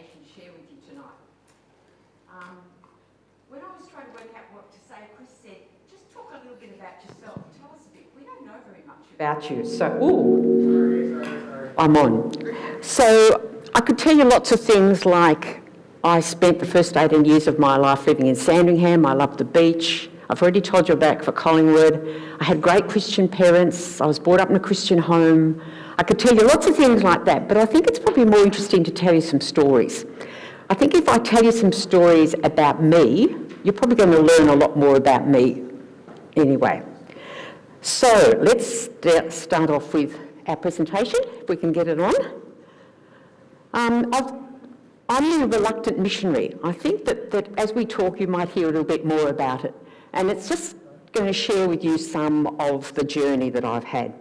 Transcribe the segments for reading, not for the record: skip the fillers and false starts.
take and share with you tonight. When I was trying to work out what to say, Chris said, just talk a little bit about yourself. Tell us a bit. We don't know very much about you. So, sorry. I'm on. So I could tell you lots of things like I spent the first 18 years of my life living in Sandringham. I loved the beach. I've already told you about for Collingwood. I had great Christian parents. I was brought up in a Christian home. I could tell you lots of things like that, but I think it's probably more interesting to tell you some stories. I think if I tell you some stories about me, you're probably going to learn a lot more about me anyway. So let's start off with our presentation, if we can get it on. I'm a reluctant missionary. I think that as we talk, you might hear a little bit more about it. And it's just going to share with you some of the journey that I've had.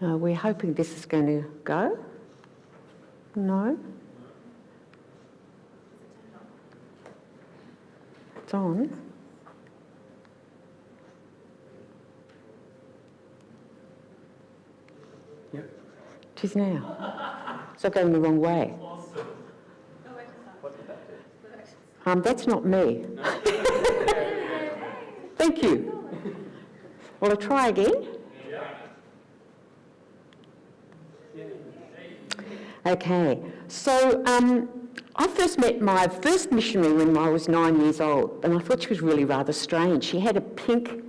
We're hoping this is going to go. No? It's on. Yep. It is now. It's not going the wrong way. Awesome. That's not me. Thank you. Will I try again? Okay, so I first met my first missionary when I was 9 years old, and I thought she was really rather strange. She had a pink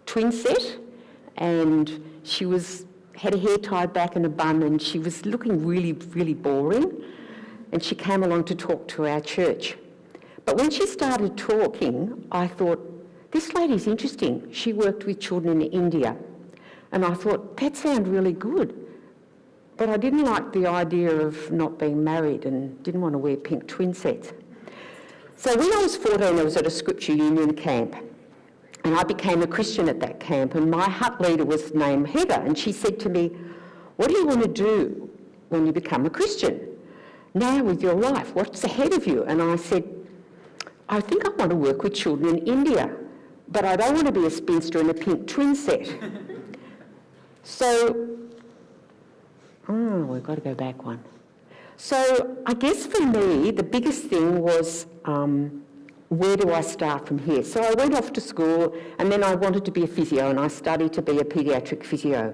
twin set, and she had her hair tied back in a bun, and she was looking really, really boring, and she came along to talk to our church. But when she started talking, I thought, this lady's interesting. She worked with children in India, and I thought, that sounded really good. But I didn't like the idea of not being married and didn't want to wear pink twin sets. So when I was 14, I was at a Scripture Union camp, and I became a Christian at that camp, and my hut leader was named Heather, and she said to me, what do you want to do when you become a Christian? Now with your life, what's ahead of you? And I said, I think I want to work with children in India, but I don't want to be a spinster in a pink twin set. So, we've got to go back one. So I guess for me, the biggest thing was, where do I start from here? So I went off to school, and then I wanted to be a physio, and I studied to be a paediatric physio.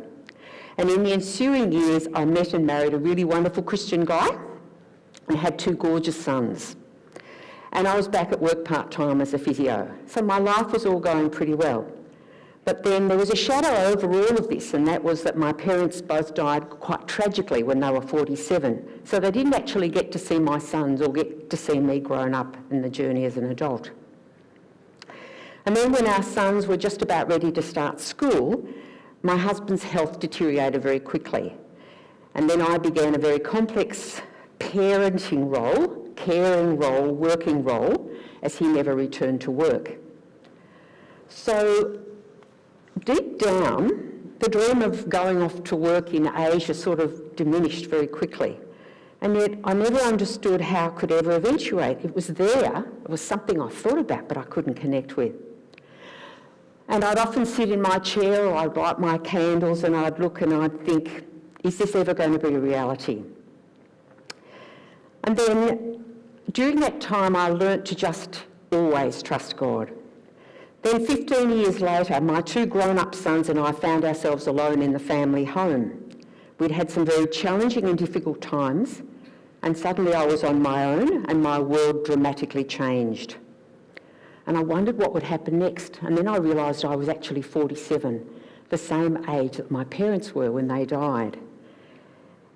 And in the ensuing years, I met and married a really wonderful Christian guy and had 2 gorgeous sons. And I was back at work part-time as a physio. So my life was all going pretty well. But then there was a shadow over all of this, and that was that my parents both died quite tragically when they were 47. So they didn't actually get to see my sons or get to see me grown up in the journey as an adult. And then when our sons were just about ready to start school, my husband's health deteriorated very quickly. And then I began a very complex parenting role, caring role, working role, as he never returned to work. So deep down, the dream of going off to work in Asia sort of diminished very quickly. And yet I never understood how it could ever eventuate. It was there, it was something I thought about, but I couldn't connect with. And I'd often sit in my chair, or I'd light my candles, and I'd look and I'd think, is this ever going to be a reality? And then during that time, I learnt to just always trust God. Then 15 years later, my 2 grown-up sons and I found ourselves alone in the family home. We'd had some very challenging and difficult times, and suddenly I was on my own and my world dramatically changed. And I wondered what would happen next, and then I realised I was actually 47, the same age that my parents were when they died.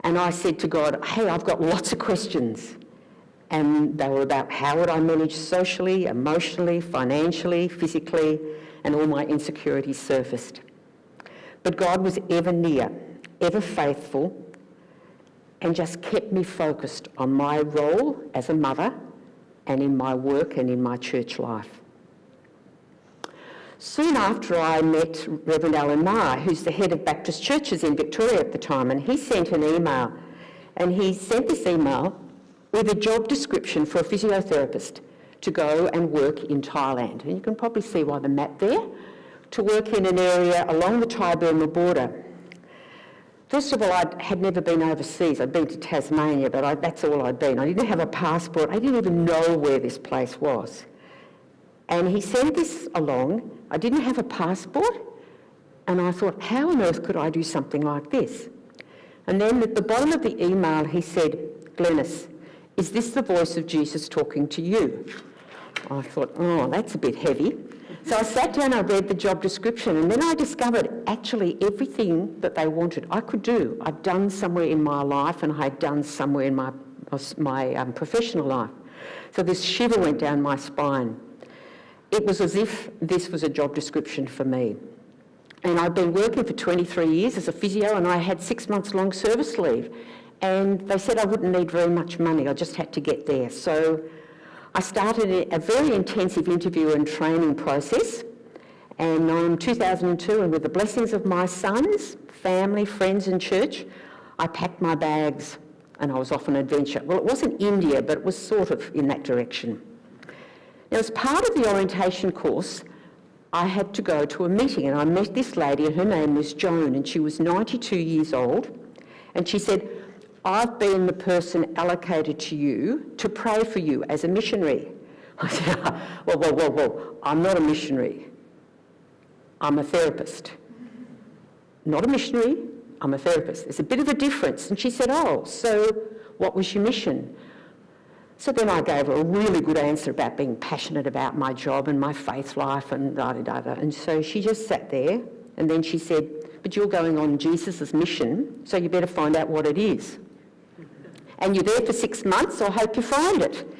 And I said to God, hey, I've got lots of questions. And they were about how would I manage socially, emotionally, financially, physically, and all my insecurities surfaced. But God was ever near, ever faithful, and just kept me focused on my role as a mother and in my work and in my church life. Soon after, I met Reverend Alan Maher, who's the head of Baptist churches in Victoria at the time, and he sent an email. And he sent this email with a job description for a physiotherapist to go and work in Thailand. And you can probably see by the map there, to work in an area along the Thai-Burma border. First of all, I had never been overseas. I'd been to Tasmania, but that's all I'd been. I didn't have a passport. I didn't even know where this place was. And he sent this along. I didn't have a passport, and I thought, how on earth could I do something like this? And then at the bottom of the email, he said, Glenys, is this the voice of Jesus talking to you? I thought, oh, that's a bit heavy. So I sat down, I read the job description, and then I discovered actually everything that they wanted I could do. I'd done somewhere in my life, and I had done somewhere in my professional life. So this shiver went down my spine. It was as if this was a job description for me. And I'd been working for 23 years as a physio, and I had 6 months long service leave. And they said I wouldn't need very much money, I just had to get there. So I started a very intensive interview and training process, and in 2002, and with the blessings of my sons, family, friends and church, I packed my bags and I was off on an adventure. Well, it wasn't India, but it was sort of in that direction. Now, as part of the orientation course, I had to go to a meeting, and I met this lady, and her name was Joan, and she was 92 years old, and she said, I've been the person allocated to you to pray for you as a missionary. I said, whoa, I'm not a missionary. I'm a therapist. Not a missionary, I'm a therapist. There's a bit of a difference. And she said, oh, so what was your mission? So then I gave her a really good answer about being passionate about my job and my faith life and da-da-da-da. And so she just sat there, and then she said, but you're going on Jesus' mission, so you better find out what it is. And you're there for 6 months, so I hope you find it.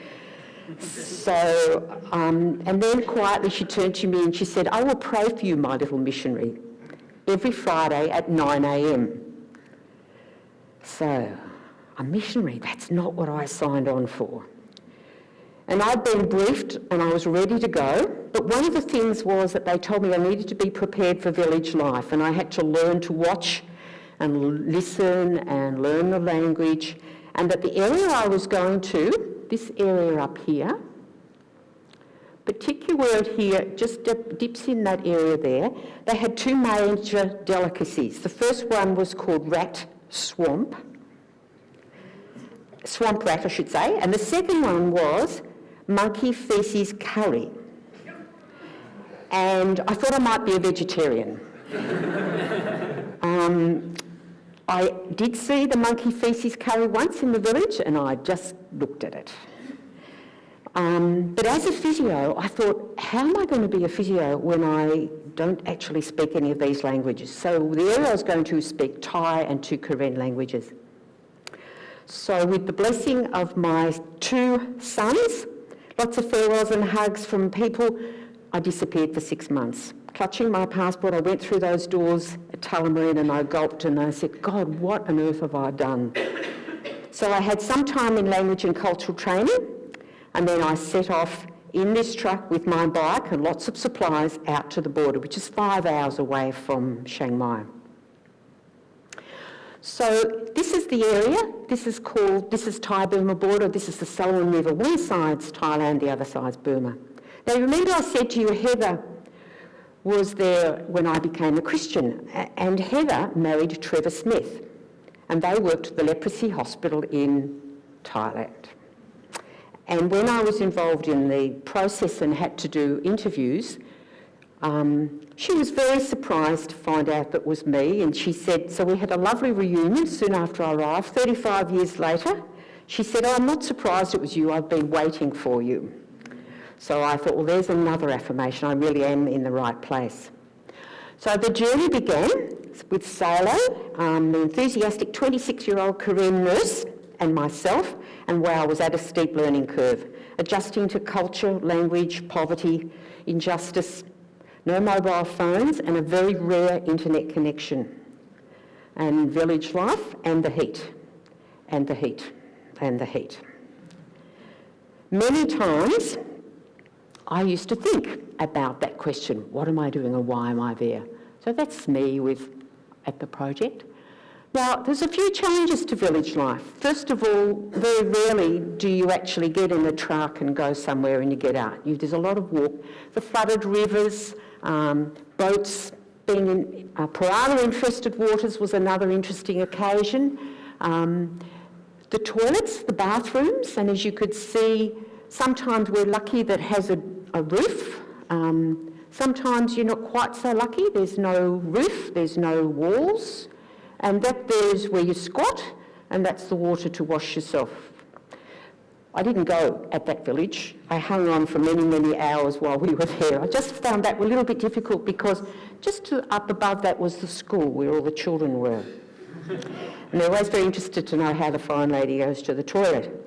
So, and then quietly she turned to me and she said, I will pray for you, my little missionary, every Friday at 9 a.m. So, a missionary, that's not what I signed on for. And I'd been briefed and I was ready to go, but one of the things was that they told me I needed to be prepared for village life, and I had to learn to watch and listen and learn the language, and that the area I was going to, this area up here, particularly where it here just dips in that area there, they had two major delicacies. The first one was called swamp rat I should say, and the second one was monkey feces curry. And I thought I might be a vegetarian. I did see the monkey feces curry once in the village, and I just looked at it. But as a physio, I thought, how am I going to be a physio when I don't actually speak any of these languages? So the area I was going to speak Thai and 2 Karen languages. So with the blessing of my 2 sons, lots of farewells and hugs from people, I disappeared for 6 months. Clutching my passport, I went through those doors at Tullamarine and I gulped and I said, God, what on earth have I done? So I had some time in language and cultural training, and then I set off in this truck with my bike and lots of supplies out to the border, which is 5 hours away from Chiang Mai. So this is the area. This is Thai-Burma border. This is the Salween River. One side's Thailand, the other side's Burma. Now remember I said to you Heather was there when I became a Christian, and Heather married Trevor Smith, and they worked at the leprosy hospital in Thailand. And when I was involved in the process and had to do interviews, she was very surprised to find out that it was me, and she said, so we had a lovely reunion soon after I arrived, 35 years later. She said, oh, I'm not surprised it was you, I've been waiting for you. So I thought, well, there's another affirmation, I really am in the right place. So the journey began with Solo, the enthusiastic 26-year-old Karen nurse, and myself, and wow, I was at a steep learning curve, adjusting to culture, language, poverty, injustice, no mobile phones, and a very rare internet connection, and village life, and the heat, and the heat, and the heat. Many times, I used to think about that question, what am I doing and why am I there? So that's me at the project. Now, there's a few challenges to village life. First of all, very rarely do you actually get in a truck and go somewhere and you get out. There's a lot of walk. The flooded rivers, boats being in piranha-infested waters was another interesting occasion. The toilets, the bathrooms, and as you could see, sometimes we're lucky that has a roof. Sometimes you're not quite so lucky. There's no roof, there's no walls, and that there's where you squat, and that's the water to wash yourself. I didn't go at that village. I hung on for many, many hours while we were there. I just found that a little bit difficult because just up above that was the school where all the children were. And they're always very interested to know how the foreign lady goes to the toilet.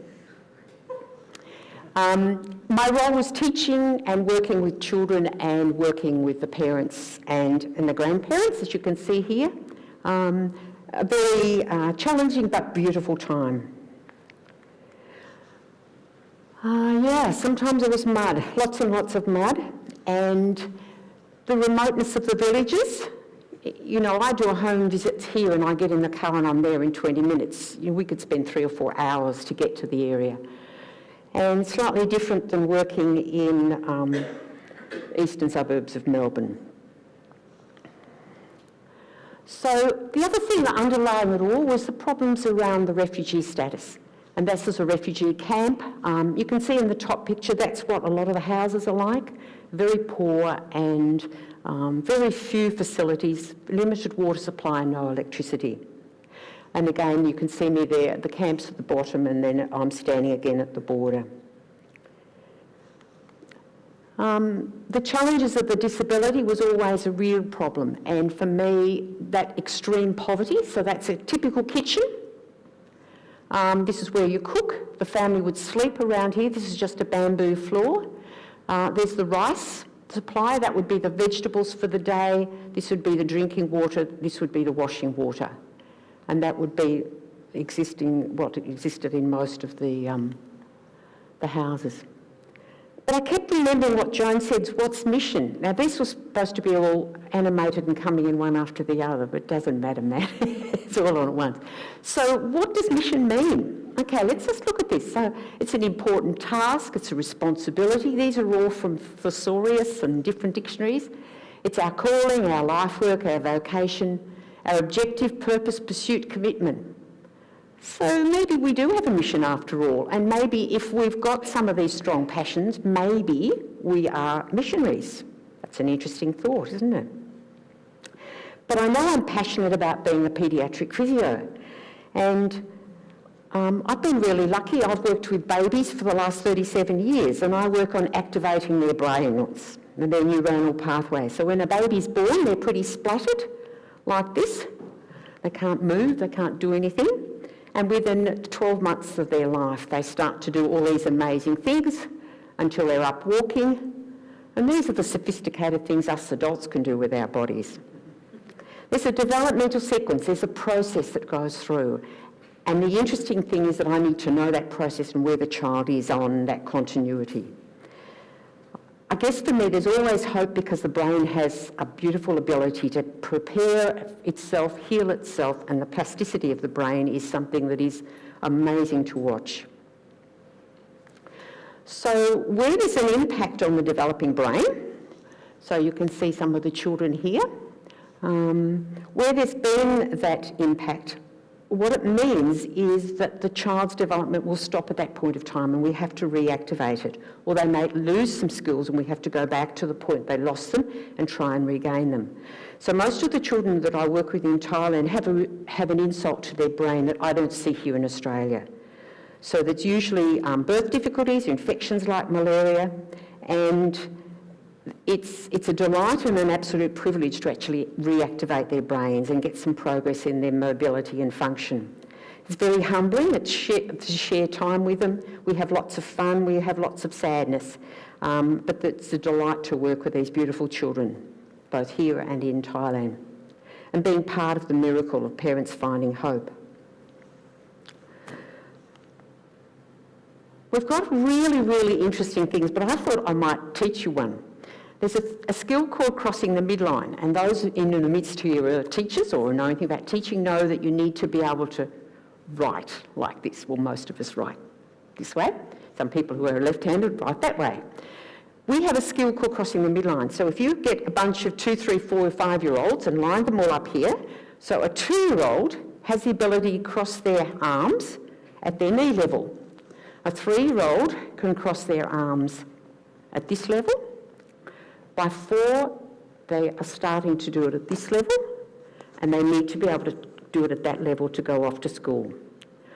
My role was teaching and working with children and working with the parents and the grandparents, as you can see here. A very challenging but beautiful time. Sometimes it was mud, lots and lots of mud, and the remoteness of the villages. You know, I do a home visit here and I get in the car and I'm there in 20 minutes. You know, we could spend 3 or 4 hours to get to the area. And slightly different than working in eastern suburbs of Melbourne. So the other thing that underlying it all was the problems around the refugee status. And this is a refugee camp. You can see in the top picture, that's what a lot of the houses are like. Very poor and very few facilities, limited water supply and no electricity. And again, you can see me there, the camp's at the bottom, and then I'm standing again at the border. The challenges of the disability was always a real problem, and for me, that extreme poverty, so that's a typical kitchen. This is where you cook. The family would sleep around here. This is just a bamboo floor. There's the rice supply. That would be the vegetables for the day. This would be the drinking water. This would be the washing water. And that would be what existed in most of the houses. But I kept remembering what Joan said, what's mission? Now this was supposed to be all animated and coming in one after the other, but it doesn't matter, Matt. It's all on at once. So what does mission mean? Okay, let's just look at this. So it's an important task, it's a responsibility. These are all from Thesaurus and different dictionaries. It's our calling, our life work, our vocation, our objective, purpose, pursuit, commitment. So maybe we do have a mission after all, and maybe if we've got some of these strong passions, maybe we are missionaries. That's an interesting thought, isn't it? But I know I'm passionate about being a paediatric physio, and I've been really lucky. I've worked with babies for the last 37 years, and I work on activating their brains and their neuronal pathways. So when a baby's born, they're pretty splattered, like this. They can't move, they can't do anything. And within 12 months of their life, they start to do all these amazing things until they're up walking. And these are the sophisticated things us adults can do with our bodies. There's a developmental sequence, there's a process that goes through. And the interesting thing is that I need to know that process and where the child is on that continuity. I guess for me there's always hope because the brain has a beautiful ability to prepare itself, heal itself, and the plasticity of the brain is something that is amazing to watch. So where there's an impact on the developing brain, so you can see some of the children here, where there's been that impact, what it means is that the child's development will stop at that point of time and we have to reactivate it. Or they may lose some skills and we have to go back to the point they lost them and try and regain them. So most of the children that I work with in Thailand have an insult to their brain that I don't see here in Australia. So that's usually birth difficulties, infections like malaria, and it's a delight and an absolute privilege to actually reactivate their brains and get some progress in their mobility and function. It's very humbling to share time with them. We have lots of fun, we have lots of sadness, but it's a delight to work with these beautiful children, both here and in Thailand, and being part of the miracle of parents finding hope. We've got really, really interesting things, but I thought I might teach you one. There's a skill called crossing the midline, and those in the midst here are teachers or know anything about teaching know that you need to be able to write like this. Well, most of us write this way. Some people who are left-handed write that way. We have a skill called crossing the midline. So if you get a bunch of 2, 3, 4, 5-year-olds and line them all up here, so a 2-year-old has the ability to cross their arms at their knee level. A 3-year-old can cross their arms at this level. By 4, they are starting to do it at this level, and they need to be able to do it at that level to go off to school.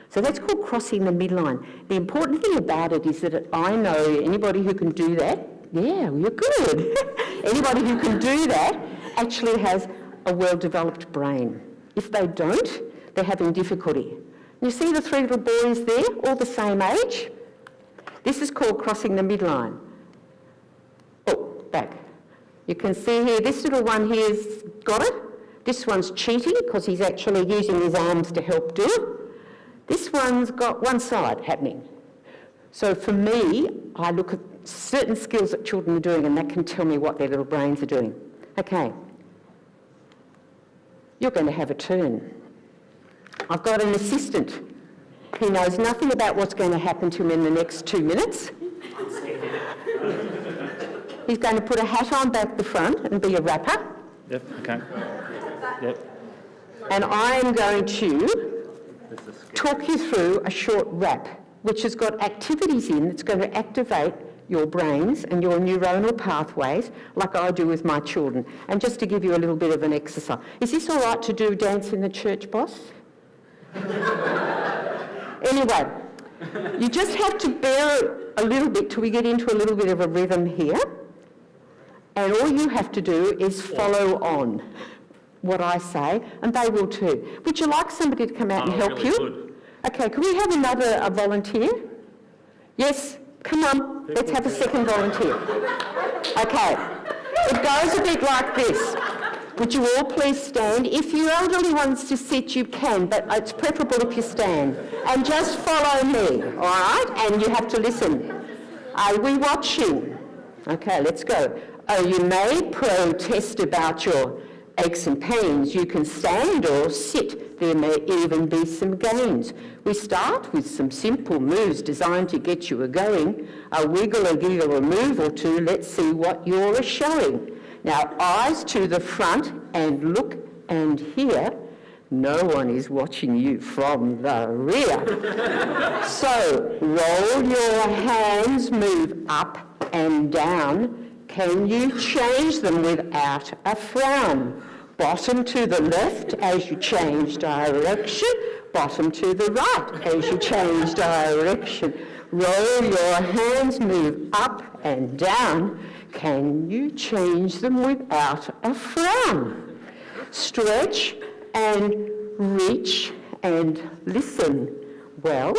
So that's called crossing the midline. The important thing about it is that I know anybody who can do that, yeah, you're good. Anybody who can do that actually has a well-developed brain. If they don't, they're having difficulty. You see the 3 little boys there, all the same age? This is called crossing the midline. Oh, back. You can see here, this little one here's got it. This one's cheating because he's actually using his arms to help do it. This one's got one side happening. So for me, I look at certain skills that children are doing and that can tell me what their little brains are doing. Okay. You're going to have a turn. I've got an assistant. He knows nothing about what's going to happen to him in the next 2 minutes. He's going to put a hat on back the front and be a rapper. Yep, okay. Yep. And I'm going to talk you through a short rap, which has got activities in that's going to activate your brains and your neuronal pathways like I do with my children. And just to give you a little bit of an exercise. Is this all right to do dance in the church, boss? Anyway, you just have to bear a little bit till we get into a little bit of a rhythm here. And all you have to do is follow on what I say, and they will too. Would you like somebody to come out and help really you? Good. Okay, can we have another volunteer? Yes, come on, let's have a second volunteer. Okay, it goes a bit like this. Would you all please stand? If your elderly wants to sit, you can, but it's preferable if you stand. And just follow me, all right? And you have to listen. Are we watching? Okay, let's go. Oh, you may protest about your aches and pains. You can stand or sit. There may even be some gains. We start with some simple moves designed to get you a-going. A wiggle, a giggle, a move or two. Let's see what you're a-showing. Now, eyes to the front and look and hear. No one is watching you from the rear. So, roll your hands, move up and down. Can you change them without a frown? Bottom to the left as you change direction. Bottom to the right as you change direction. Roll your hands, move up and down. Can you change them without a frown? Stretch and reach and listen. Well,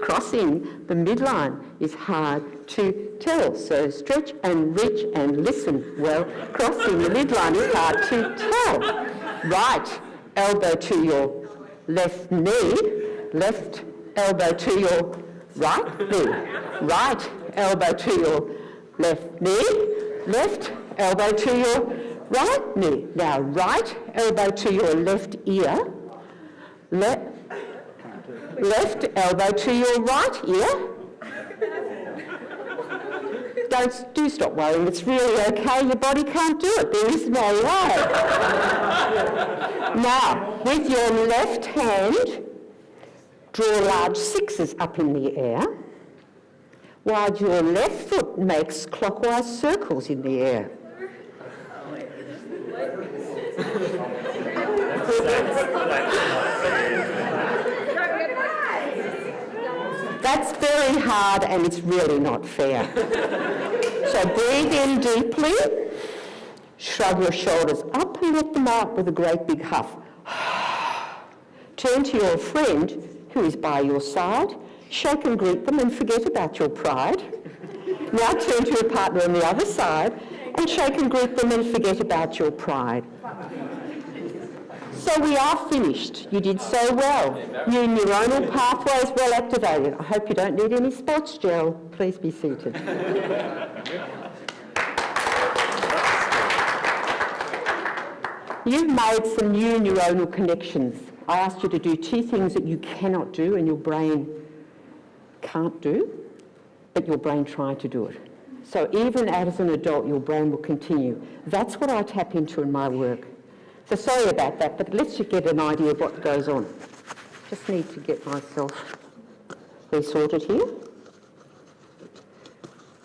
crossing the midline is hard to tell. So stretch and reach and listen. Well, crossing the midline is hard to tell. Right elbow to your left knee, left elbow to your right knee, right elbow to your left knee, left elbow to your right knee. Now, right elbow to your left ear, left elbow to your right ear. Do stop worrying, it's really okay, your body can't do it, there is no way. Now, with your left hand, draw large sixes up in the air, while your left foot makes clockwise circles in the air. That's very hard and it's really not fair. So breathe in deeply, shrug your shoulders up and let them out with a great big huff. Turn to your friend who is by your side, shake and greet them and forget about your pride. Now turn to your partner on the other side and shake and greet them and forget about your pride. So we are finished. You did so well. Your neuronal pathways well activated. I hope you don't need any sports gel. Please be seated. You've made some new neuronal connections. I asked you to do 2 things that you cannot do and your brain can't do. but your brain tried to do it. So even as an adult, your brain will continue. That's what I tap into in my work. So sorry about that, but let's just get an idea of what goes on. Just need to get myself resorted here.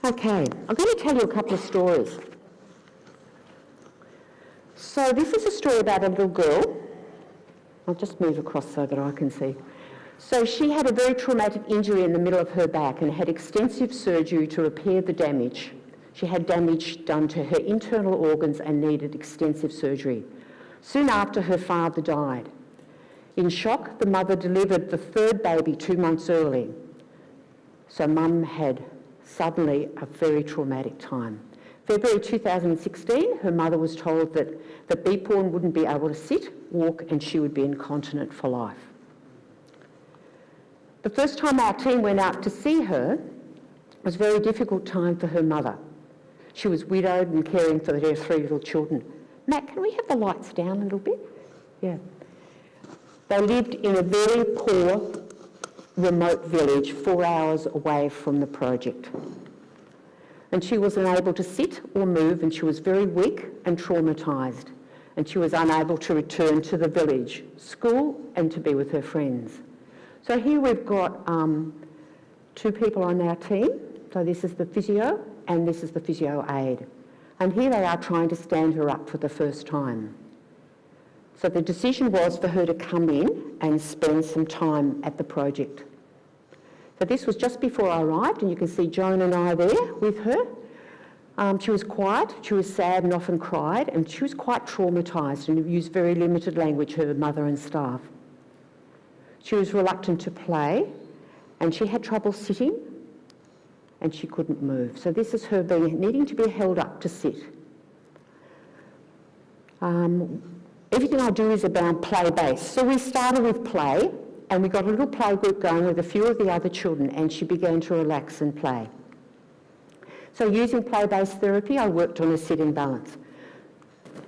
Okay, I'm going to tell you a couple of stories. So this is a story about a little girl. I'll just move across so that I can see. So she had a very traumatic injury in the middle of her back and had extensive surgery to repair the damage. She had damage done to her internal organs and needed extensive surgery. Soon after, her father died. In shock, the mother delivered the third baby 2 months early. So Mum had suddenly a very traumatic time. February 2016, her mother was told that B-Pawn wouldn't be able to sit, walk, and she would be incontinent for life. The first time our team went out to see her was a very difficult time for her mother. She was widowed and caring for her 3 little children. Matt, can we have the lights down a little bit? Yeah. They lived in a very poor, remote village 4 hours away from the project. And she wasn't able to sit or move, and she was very weak and traumatised. And she was unable to return to the village, school, and to be with her friends. So here we've got 2 people on our team. So this is the physio, and this is the physio aide. And here they are trying to stand her up for the first time. So the decision was for her to come in and spend some time at the project. So this was just before I arrived, and you can see Joan and I there with her. She was quiet, she was sad and often cried, and she was quite traumatised and used very limited language, her mother and staff. She was reluctant to play, and she had trouble sitting, and she couldn't move. So this is her needing to be held up to sit. Everything I do is about play-based. So we started with play, and we got a little play group going with a few of the other children, and she began to relax and play. So using play-based therapy, I worked on a sitting balance.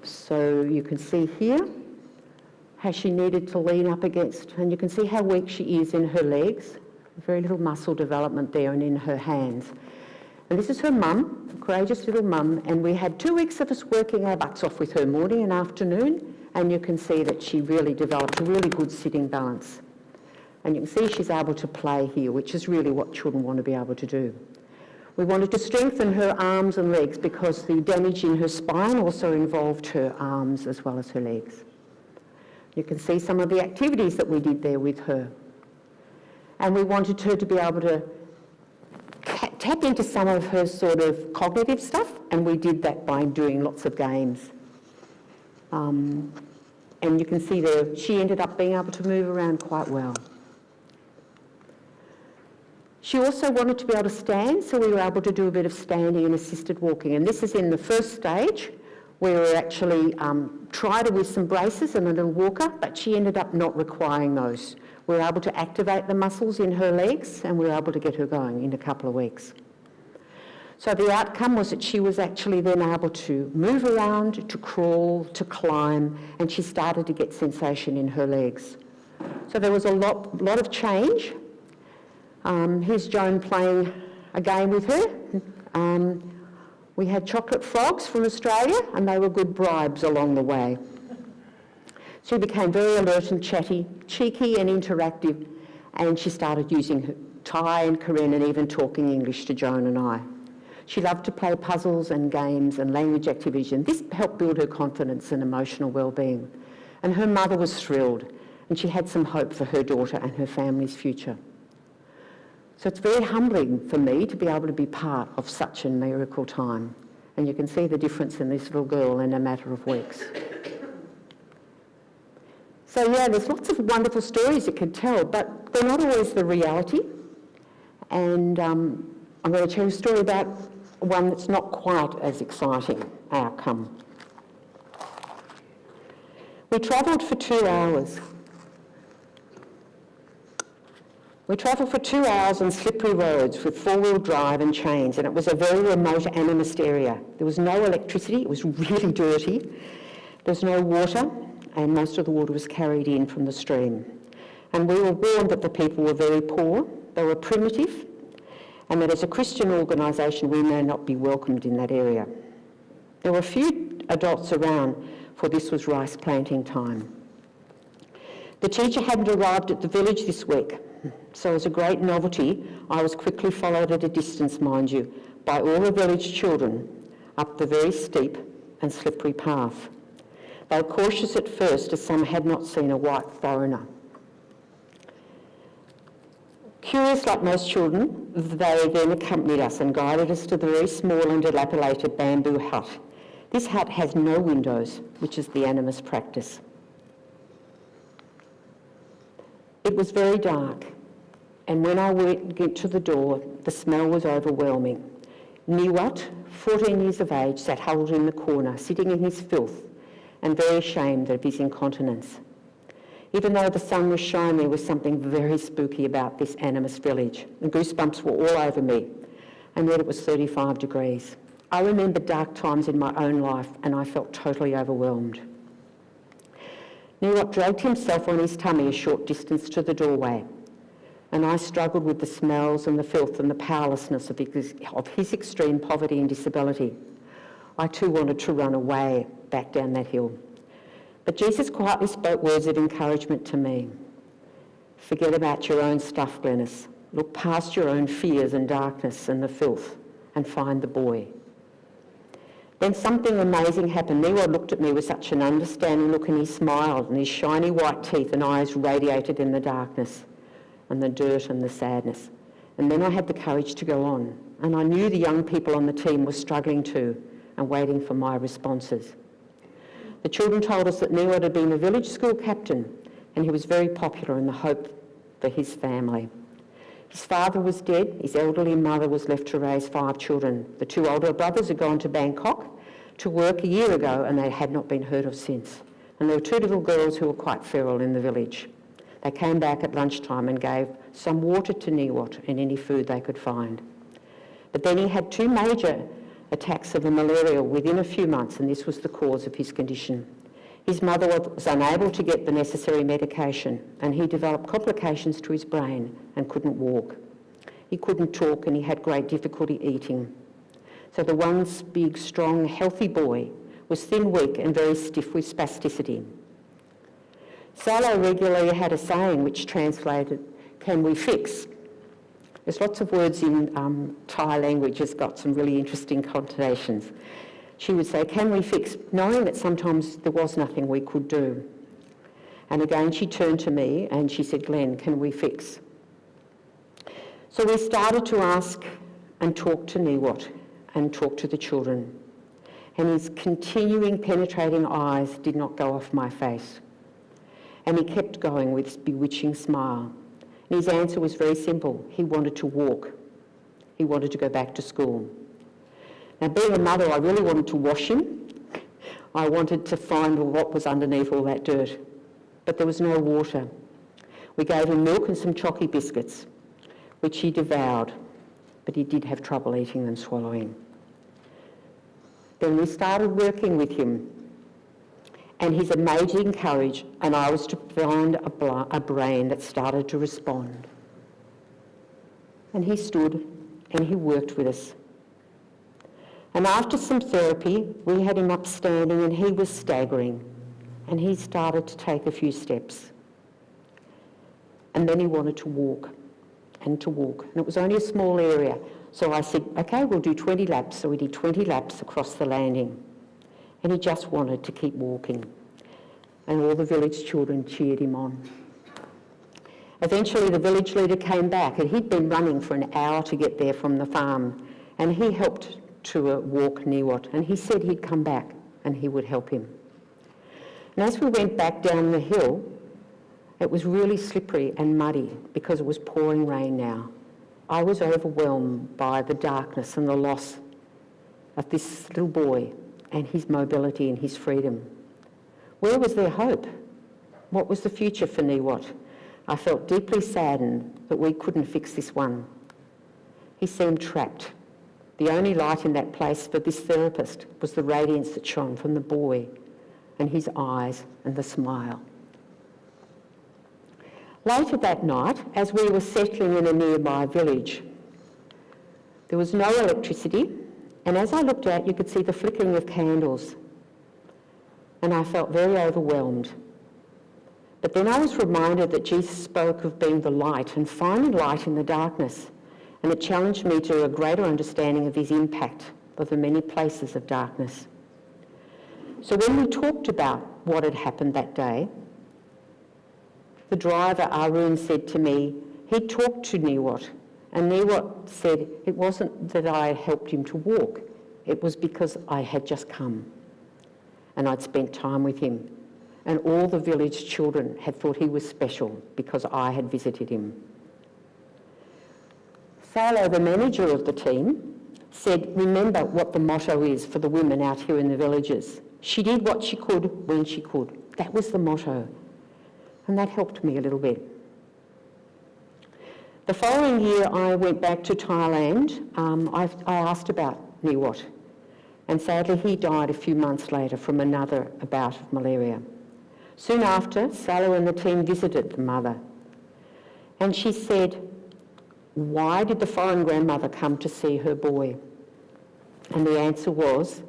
So you can see here how she needed to lean up against, and you can see how weak she is in her legs. Very little muscle development there, and in her hands. And this is her mum, a courageous little mum, and we had 2 weeks of us working our butts off with her morning and afternoon, and you can see that she really developed a really good sitting balance. And you can see she's able to play here, which is really what children want to be able to do. We wanted to strengthen her arms and legs because the damage in her spine also involved her arms as well as her legs. You can see some of the activities that we did there with her. And we wanted her to be able to tap into some of her sort of cognitive stuff, and we did that by doing lots of games. And you can see there, she ended up being able to move around quite well. She also wanted to be able to stand, so we were able to do a bit of standing and assisted walking. And this is in the first stage, where we actually tried her with some braces and a little walker, but she ended up not requiring those. We were able to activate the muscles in her legs, and we were able to get her going in a couple of weeks. So the outcome was that she was actually then able to move around, to crawl, to climb, and she started to get sensation in her legs. So there was a lot of change. Here's Joan playing a game with her. We had chocolate frogs from Australia, and they were good bribes along the way. She became very alert and chatty, cheeky and interactive, and she started using her Thai and Korean and even talking English to Joan and I. She loved to play puzzles and games and language activities, and this helped build her confidence and emotional well-being. And her mother was thrilled, and she had some hope for her daughter and her family's future. So it's very humbling for me to be able to be part of such a miracle time. And you can see the difference in this little girl in a matter of weeks. So yeah, there's lots of wonderful stories you can tell, but they're not always the reality. And I'm going to tell you a story about one that's not quite as exciting outcome. We travelled for 2 hours. We travelled for 2 hours on slippery roads with four-wheel drive and chains, and it was a very remote animist area. There was no electricity, it was really dirty. There was no water, and most of the water was carried in from the stream. And we were warned that the people were very poor, they were primitive, and that as a Christian organisation we may not be welcomed in that area. There were a few adults around, for this was rice planting time. The teacher hadn't arrived at the village this week, so as a great novelty, I was quickly followed at a distance, mind you, by all the village children up the very steep and slippery path. They were cautious at first, as some had not seen a white foreigner. Curious like most children, they then accompanied us and guided us to the very small and dilapidated bamboo hut. This hut has no windows, which is the animus practice. It was very dark, and when I went to the door, the smell was overwhelming. Niwat, 14 years of age, sat huddled in the corner, sitting in his filth, and very ashamed of his incontinence. Even though the sun was shining, there was something very spooky about this animus village. The goosebumps were all over me, and yet it was 35 degrees. I remember dark times in my own life, and I felt totally overwhelmed. Niwat dragged himself on his tummy a short distance to the doorway, and I struggled with the smells and the filth and the powerlessness of his extreme poverty and disability. I too wanted to run away back down that hill. But Jesus quietly spoke words of encouragement to me. Forget about your own stuff, Glenys. Look past your own fears and darkness and the filth and find the boy. Then something amazing happened. Niwat looked at me with such an understanding look, and he smiled, and his shiny white teeth and eyes radiated in the darkness and the dirt and the sadness. And then I had the courage to go on, and I knew the young people on the team were struggling too and waiting for my responses. The children told us that Niwat had been a village school captain, and he was very popular and the hope for his family. His father was dead, his elderly mother was left to raise 5 children. The 2 older brothers had gone to Bangkok to work a year ago, and they had not been heard of since. And there were 2 little girls who were quite feral in the village. They came back at lunchtime and gave some water to Niwat and any food they could find. But then he had 2 major attacks of the malaria within a few months, and this was the cause of his condition. His mother was unable to get the necessary medication, and he developed complications to his brain and couldn't walk. He couldn't talk, and he had great difficulty eating. So the once big, strong, healthy boy was thin, weak, and very stiff with spasticity. Salo regularly had a saying which translated, "Can we fix?" There's lots of words in Thai language that's got some really interesting connotations. She would say, "Can we fix?" knowing that sometimes there was nothing we could do. And again she turned to me and she said, "Glenn, can we fix?" So we started to ask and talk to Niwat and talk to the children. And his continuing penetrating eyes did not go off my face. And he kept going with his bewitching smile. And his answer was very simple. He wanted to walk. He wanted to go back to school. Now, being a mother, I really wanted to wash him. I wanted to find what was underneath all that dirt. But there was no water. We gave him milk and some chocky biscuits, which he devoured, but he did have trouble eating them, swallowing. Then we started working with him, and his amazing courage, and I was to find a brain that started to respond. And he stood and he worked with us. And after some therapy, we had him up standing and he was staggering, and he started to take a few steps. And then he wanted to walk and to walk. And it was only a small area. So I said, "Okay, we'll do 20 laps. So we did 20 laps across the landing. And he just wanted to keep walking. And all the village children cheered him on. Eventually the village leader came back, and he'd been running for an hour to get there from the farm, and he helped to walk Niwat, and he said he'd come back and he would help him. And as we went back down the hill, it was really slippery and muddy because it was pouring rain now. I was overwhelmed by the darkness and the loss of this little boy and his mobility and his freedom. Where was their hope? What was the future for Niwat? I felt deeply saddened that we couldn't fix this one. He seemed trapped. The only light in that place for this therapist was the radiance that shone from the boy and his eyes and the smile. Later that night, as we were settling in a nearby village, There was no electricity, and as I looked out, you could see the flickering of candles, and I felt very overwhelmed. But then I was reminded that Jesus spoke of being the light and finding light in the darkness, and it challenged me to a greater understanding of his impact of the many places of darkness. So when we talked about what had happened that day, the driver, Arun, said to me, he talked to Niwat, and Niwat said it wasn't that I helped him to walk, it was because I had just come and I'd spent time with him, and all the village children had thought he was special because I had visited him. Salo, the manager of the team, said, remember what the motto is for the women out here in the villages. She did what she could when she could. That was the motto. And that helped me a little bit. The following year, I went back to Thailand. I asked about Niwat, and sadly he died a few months later from another bout of malaria. Soon after, Salo and the team visited the mother, and she said, why did the foreign grandmother come to see her boy? And the answer was,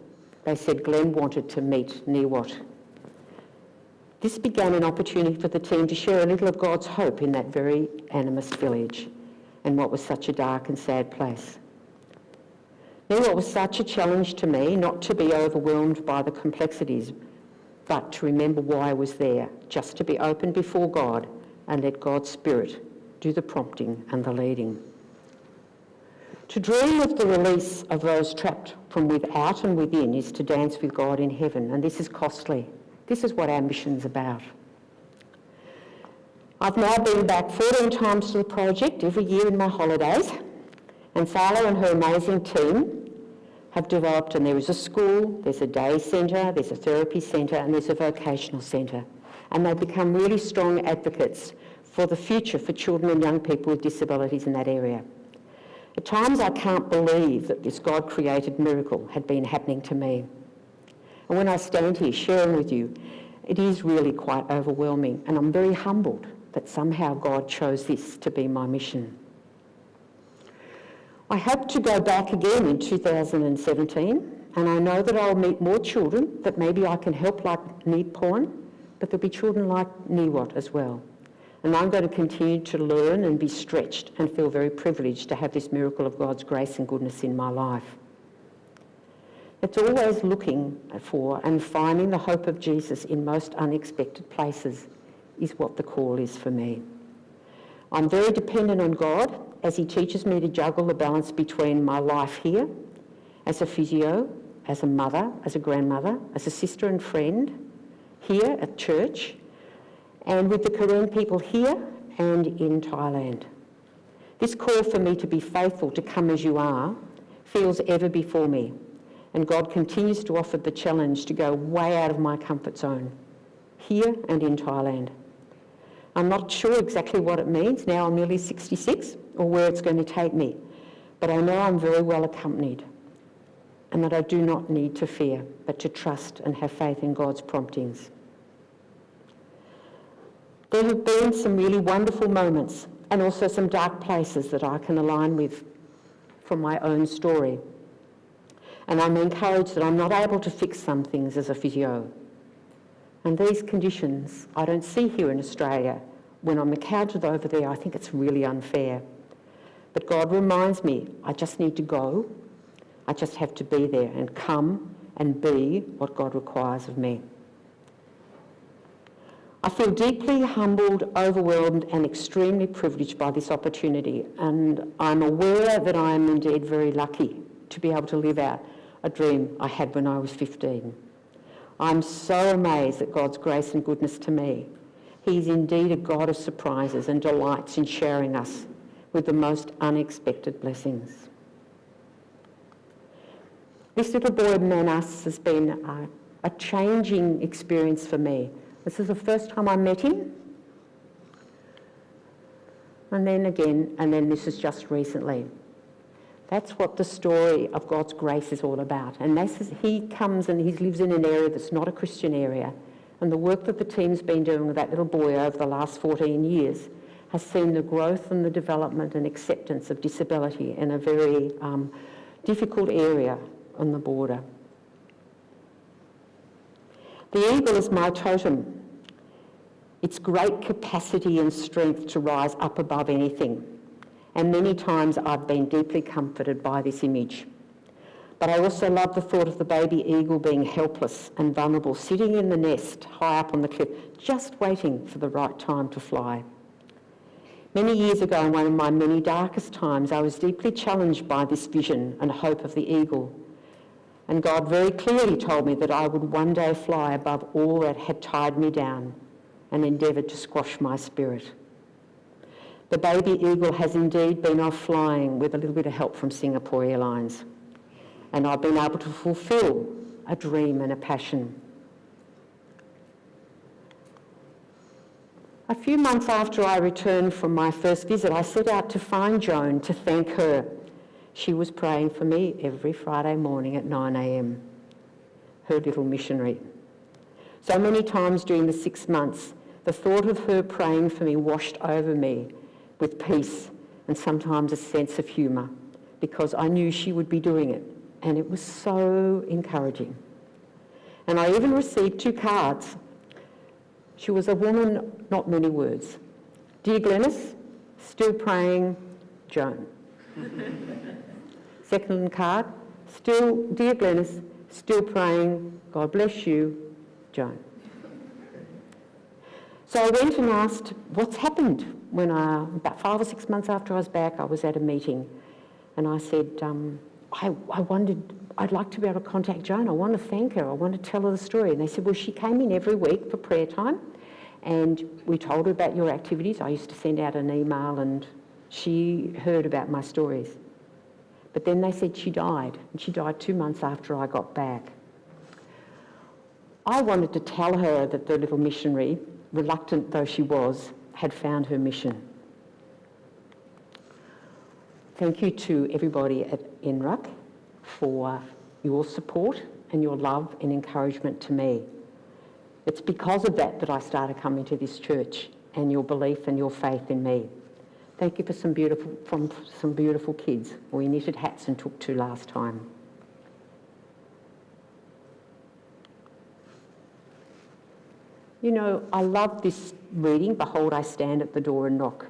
they said Glenn wanted to meet Niwat. This began an opportunity for the team to share a little of God's hope in that very animist village and what was such a dark and sad place. Niwat was such a challenge to me not to be overwhelmed by the complexities, but to remember why I was there, just to be open before God and let God's Spirit do the prompting and the leading. To dream of the release of those trapped from without and within is to dance with God in heaven, and this is costly. This is what our mission's about. I've now been back 14 times to the project every year in my holidays, and Salo and her amazing team have developed, and there is a school, there's a day centre, there's a therapy centre, and there's a vocational centre. And they've become really strong advocates for the future for children and young people with disabilities in that area. At times I can't believe that this God-created miracle had been happening to me. And when I stand here sharing with you, it is really quite overwhelming, and I'm very humbled that somehow God chose this to be my mission. I hope to go back again in 2017, and I know that I'll meet more children that maybe I can help like Niporn, but there'll be children like Niwat as well. And I'm going to continue to learn and be stretched and feel very privileged to have this miracle of God's grace and goodness in my life. It's always looking for and finding the hope of Jesus in most unexpected places is what the call is for me. I'm very dependent on God as he teaches me to juggle the balance between my life here, as a physio, as a mother, as a grandmother, as a sister and friend, here at church, and with the Korean people here and in Thailand. This call for me to be faithful, to come as you are, feels ever before me, and God continues to offer the challenge to go way out of my comfort zone, here and in Thailand. I'm not sure exactly what it means, now I'm nearly 66, or where it's going to take me, but I know I'm very well accompanied, and that I do not need to fear, but to trust and have faith in God's promptings. There have been some really wonderful moments and also some dark places that I can align with from my own story. And I'm encouraged that I'm not able to fix some things as a physio. And these conditions I don't see here in Australia. When I'm encountered over there, I think it's really unfair. But God reminds me, I just need to go. I just have to be there and come and be what God requires of me. I feel deeply humbled, overwhelmed and extremely privileged by this opportunity, and I'm aware that I am indeed very lucky to be able to live out a dream I had when I was 15. I'm so amazed at God's grace and goodness to me. He's indeed a God of surprises and delights in sharing us with the most unexpected blessings. This little boy, Manas, has been a changing experience for me. This is the first time I met him, and then again, and then this is just recently. That's what the story of God's grace is all about. And he comes and he lives in an area that's not a Christian area, and the work that the team's been doing with that little boy over the last 14 years has seen the growth and the development and acceptance of disability in a very difficult area on the border. The eagle is my totem. Its great capacity and strength to rise up above anything. And many times I've been deeply comforted by this image. But I also love the thought of the baby eagle being helpless and vulnerable, sitting in the nest high up on the cliff, just waiting for the right time to fly. Many years ago, in one of my many darkest times, I was deeply challenged by this vision and hope of the eagle. And God very clearly told me that I would one day fly above all that had tied me down and endeavoured to squash my spirit. The baby eagle has indeed been off flying with a little bit of help from Singapore Airlines. And I've been able to fulfil a dream and a passion. A few months after I returned from my first visit, I set out to find Joan to thank her. She was praying for me every Friday morning at 9 a.m, her little missionary. So many times during the 6 months, the thought of her praying for me washed over me with peace and sometimes a sense of humour, because I knew she would be doing it, and it was so encouraging. And I even received 2 cards. She was a woman, not many words. Dear Glenys, still praying, Joan. Second card, still, dear Glenys, still praying, God bless you, Joan. So I went and asked what's happened. When about 5 or 6 months after I was back, I was at a meeting, and I said, I wondered, I'd like to be able to contact Joan. I want to thank her. I want to tell her the story. And they said, well, she came in every week for prayer time, and we told her about your activities. I used to send out an email, and she heard about my stories. But then they said she died, and she died 2 months after I got back. I wanted to tell her that the little missionary, reluctant though she was, had found her mission. Thank you to everybody at NRUC for your support and your love and encouragement to me. It's because of that that I started coming to this church, and your belief and your faith in me. Thank you for some beautiful kids. We knitted hats and took 2 last time. You know, I love this reading, Behold, I stand at the door and knock.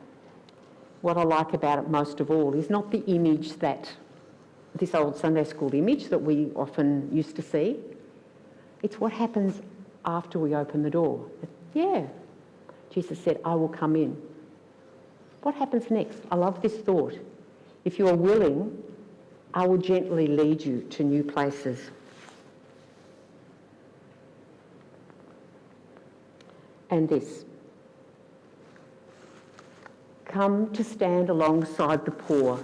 What I like about it most of all is not the image this old Sunday school image that we often used to see. It's what happens after we open the door. Yeah, Jesus said, I will come in. What happens next? I love this thought. If you are willing, I will gently lead you to new places. And this. Come to stand alongside the poor.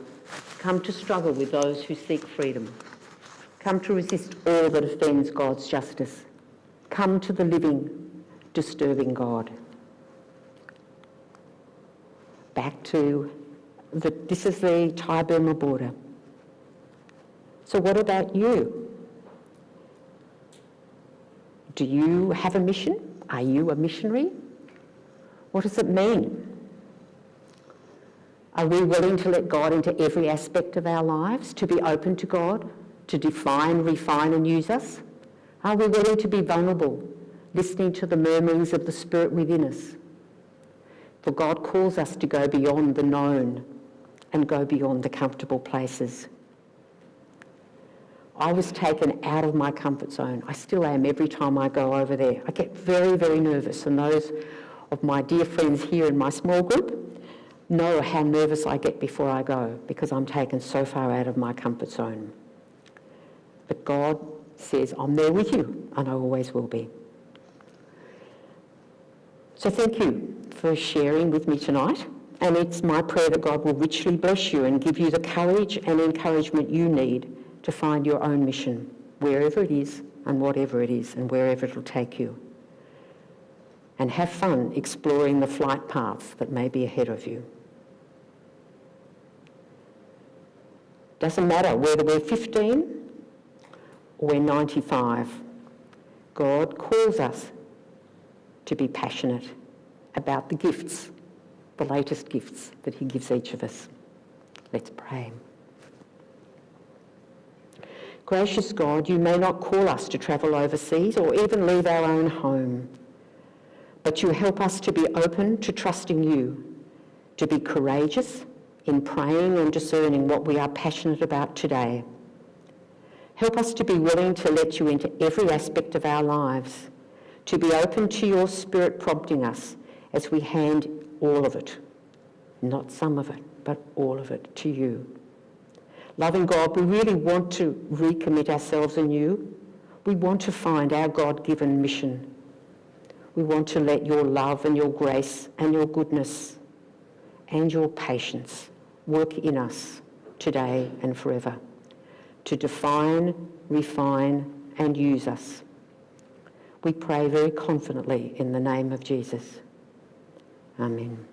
Come to struggle with those who seek freedom. Come to resist all that offends God's justice. Come to the living, disturbing God. Back to this is the Thai-Burma border. So what about you? Do you have a mission? Are you a missionary? What does it mean? Are we willing to let God into every aspect of our lives, to be open to God, to define, refine and use us? Are we willing to be vulnerable, listening to the murmurings of the Spirit within us? For God calls us to go beyond the known and go beyond the comfortable places. I was taken out of my comfort zone. I still am every time I go over there. I get very, very nervous, and those of my dear friends here in my small group know how nervous I get before I go, because I'm taken so far out of my comfort zone. But God says, I'm there with you, and I always will be. So thank you for sharing with me tonight, and it's my prayer that God will richly bless you and give you the courage and encouragement you need to find your own mission, wherever it is and whatever it is and wherever it'll take you. And have fun exploring the flight paths that may be ahead of you. Doesn't matter whether we're 15 or we're 95. God calls us to be passionate about the gifts the latest gifts that he gives each of us. Let's pray. Gracious God, you may not call us to travel overseas or even leave our own home, but you help us to be open to trusting you, to be courageous in praying and discerning what we are passionate about today. Help us to be willing to let you into every aspect of our lives, to be open to your Spirit prompting us as we hand all of it, not some of it, but all of it to you. Loving God, we really want to recommit ourselves in you. We want to find our God-given mission. We want to let your love and your grace and your goodness and your patience work in us today and forever, to define, refine and use us. We pray very confidently in the name of Jesus. Amen.